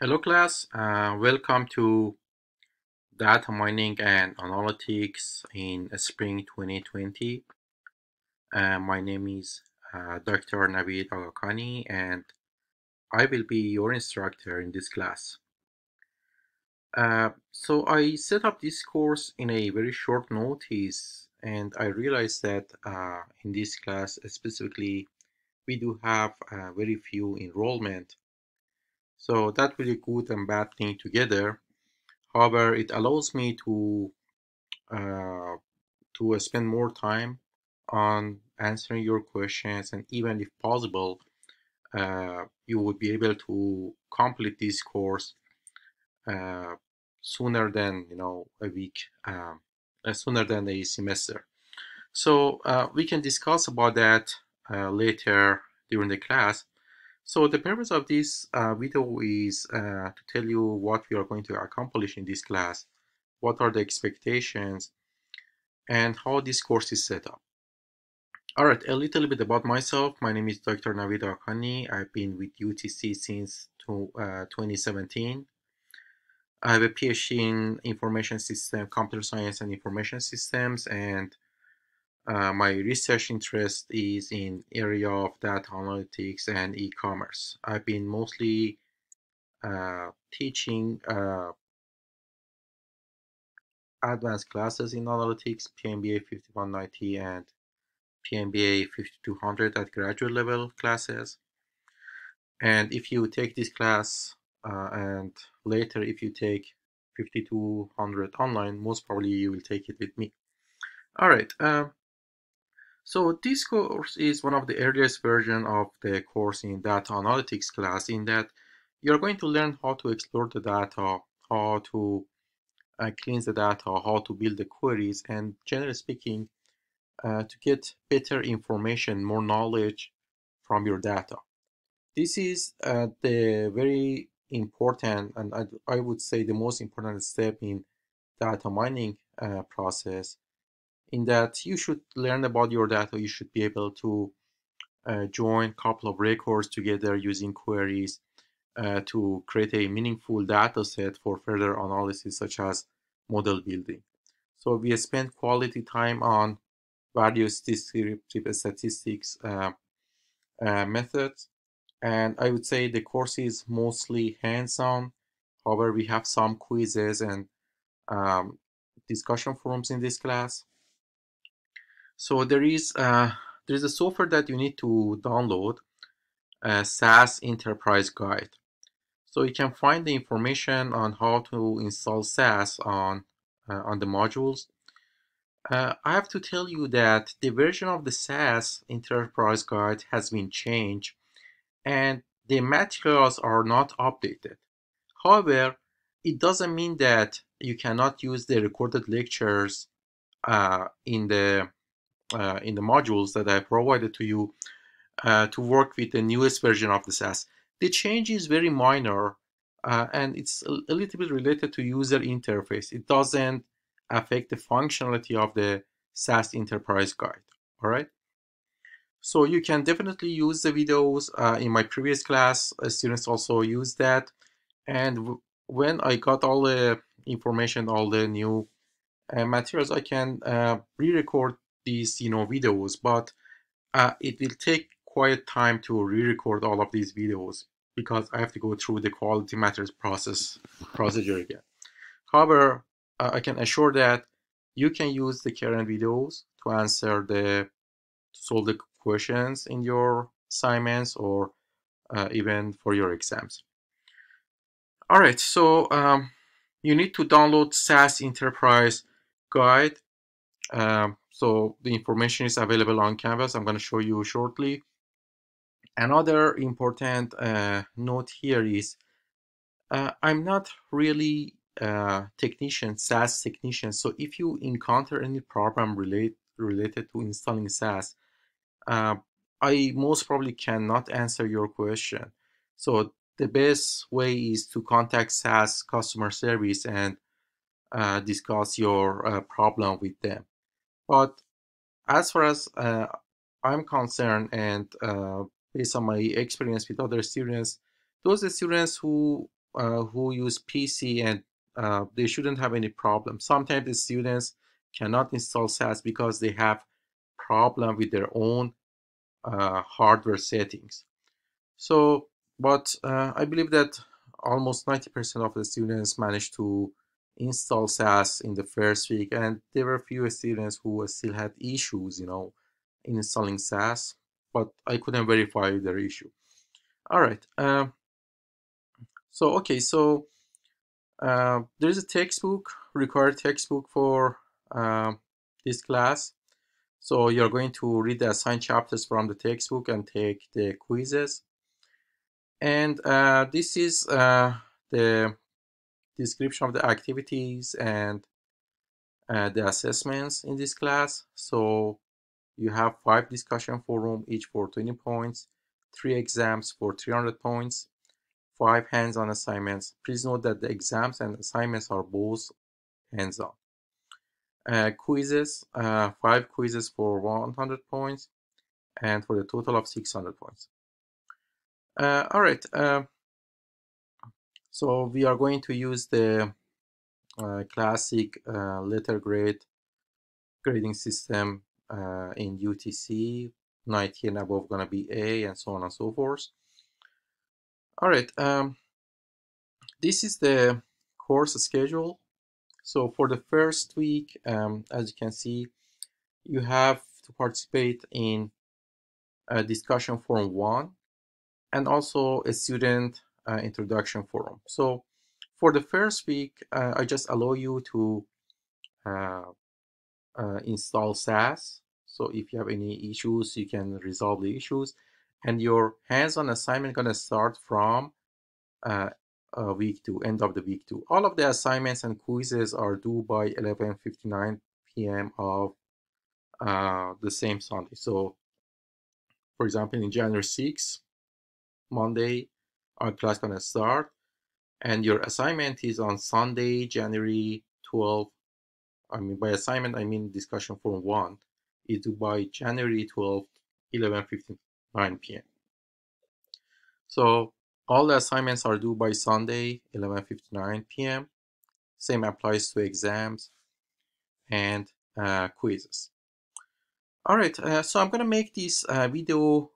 Hello class, welcome to Data Mining and Analytics in Spring 2020. My name is Dr. Naveed Aghakhani and I will be your instructor in this class. So I set up this course in a very short notice and I realized that in this class specifically we do have very few enrollment. So that's really good and bad thing together. However, it allows me uh, to spend more time on answering your questions, and even if possible, you would be able to complete this course uh, sooner than a week, sooner than a semester. So we can discuss about that later during the class. So the purpose of this video is to tell you what we are going to accomplish in this class, what are the expectations, and how this course is set up. All right, a little bit about myself. My name is Dr. Naveed Aghakhani. I've been with UTC since 2017. I have a PhD in computer science and information systems, and my research interest is in area of data analytics and e-commerce. I've been mostly teaching advanced classes in analytics, PMBA 5190 and PMBA 5200 at graduate level classes. And if you take this class and later if you take 5200 online, most probably you will take it with me. All right. So this course is one of the earliest version of the course in data analytics class, in that you're going to learn how to explore the data, how to cleanse the data, how to build the queries, and generally speaking, to get better information, more knowledge from your data. This is the very important, and I would say the most important step in data mining process, in that you should learn about your data. You should be able to join a couple of records together using queries to create a meaningful data set for further analysis, such as model building. So we spend quality time on various descriptive statistics methods, and I would say the course is mostly hands-on. However, we have some quizzes and um, discussion forums in this class. So there is a software that you need to download, a SAS Enterprise Guide. So you can find the information on how to install SAS on the modules. I have to tell you that the version of the SAS Enterprise Guide has been changed and the materials are not updated. However, it doesn't mean that you cannot use the recorded lectures in the modules that I provided to you to work with the newest version of the SAS. The change is very minor and it's a little bit related to user interface. It doesn't affect the functionality of the SAS Enterprise Guide. All right. So you can definitely use the videos. In my previous class, students also use that. And when I got all the information, all the new materials, I can re-record these, videos. But it will take quite time to re-record all of these videos because I have to go through the quality matters procedure again. However, I can assure that you can use the current videos to solve the questions in your assignments or even for your exams. All right, so you need to download SAS Enterprise Guide. So the information is available on Canvas. I'm going to show you shortly. Another important note here is I'm not really a technician, SAS technician. So if you encounter any problem related to installing SAS, uh, I most probably cannot answer your question. So the best way is to contact SAS customer service and discuss your problem with them. But as far as I'm concerned, and based on my experience with other students, those students who who use PC, and they shouldn't have any problem. Sometimes the students cannot install SAS because they have problem with their own hardware settings. So, but I believe that almost 90% of the students managed to install SAS in the first week, and there were a few students who still had issues, in installing SAS, but I couldn't verify their issue. All right. So, okay, so there's a textbook, required textbook for this class. So you're going to read the assigned chapters from the textbook and take the quizzes. And this is the description of the activities and the assessments in this class. So you have 5 discussion forum, each for 20 points, 3 exams for 300 points, 5 hands-on assignments. Please note that the exams and assignments are both hands-on. Quizzes, 5 quizzes for 100 points, and for the total of 600 points. All right, so we are going to use the classic letter grade grading system in UTC. 90 and above gonna be A, and so on and so forth. All right, this is the course schedule. So for the first week, as you can see, you have to participate in a discussion forum 1 and also a student introduction forum. So for the first week, I just allow you to install SAS. So if you have any issues, you can resolve the issues. And your hands-on assignment gonna start from week 2, end of the week 2. All of the assignments and quizzes are due by 11:59 p.m. of the same Sunday. So for example, in January 6th, Monday, our class gonna start, and your assignment is on Sunday, January 12th. I mean, by assignment, I mean discussion forum 1 is due by January 12th, 11:59 p.m. So all the assignments are due by Sunday, 11:59 p.m. Same applies to exams and quizzes. All right, so I'm gonna make this video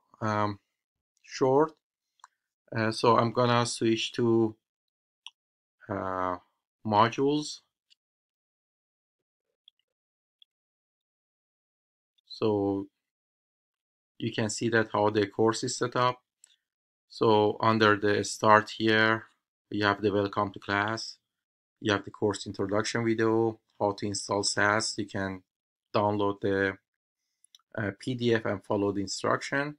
short. So I'm gonna switch to modules. So you can see that how the course is set up. So under the start here, you have the welcome to class. You have the course introduction video, how to install SAS. You can download the PDF and follow the instruction.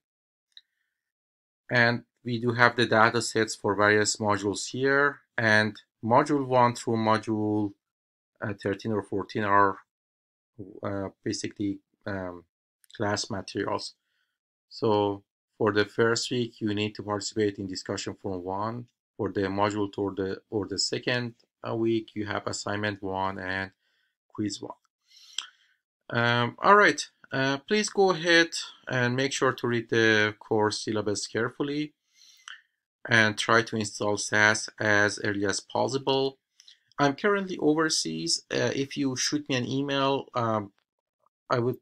And we do have the data sets for various modules here. And module 1 through module 13 or 14 are basically class materials. So for the first week, you need to participate in discussion forum 1. For the module 2 or the second week, you have assignment 1 and quiz 1. All right, please go ahead and make sure to read the course syllabus carefully and try to install SAS as early as possible. I'm currently overseas. If you shoot me an email, I would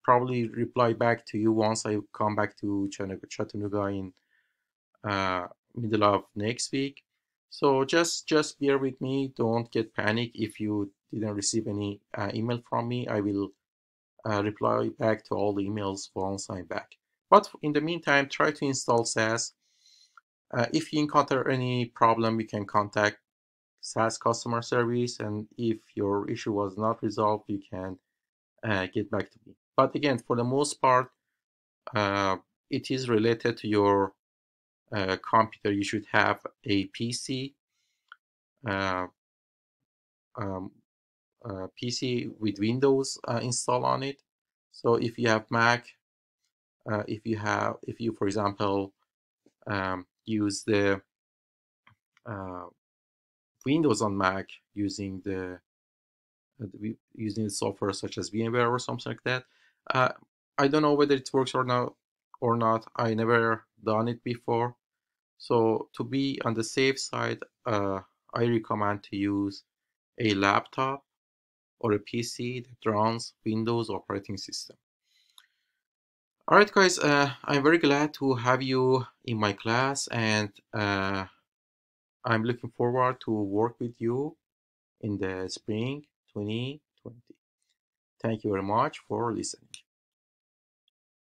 probably reply back to you once I come back to Chattanooga in middle of next week. So just bear with me. Don't get panic if you didn't receive any email from me. I will reply back to all the emails once I'm back. But in the meantime, try to install SAS. If you encounter any problem, you can contact SAS customer service, and if your issue was not resolved, you can get back to me. But again, for the most part, it is related to your computer. You should have a PC, uh, um, PC with Windows installed on it. So if you have Mac, if you for example use the Windows on Mac using using software such as VMware or something like that. I don't know whether it works or not. I never done it before. So to be on the safe side, I recommend to use a laptop or a PC that runs Windows operating system. All right, guys, I'm very glad to have you in my class, and I'm looking forward to work with you in the spring 2020. Thank you very much for listening.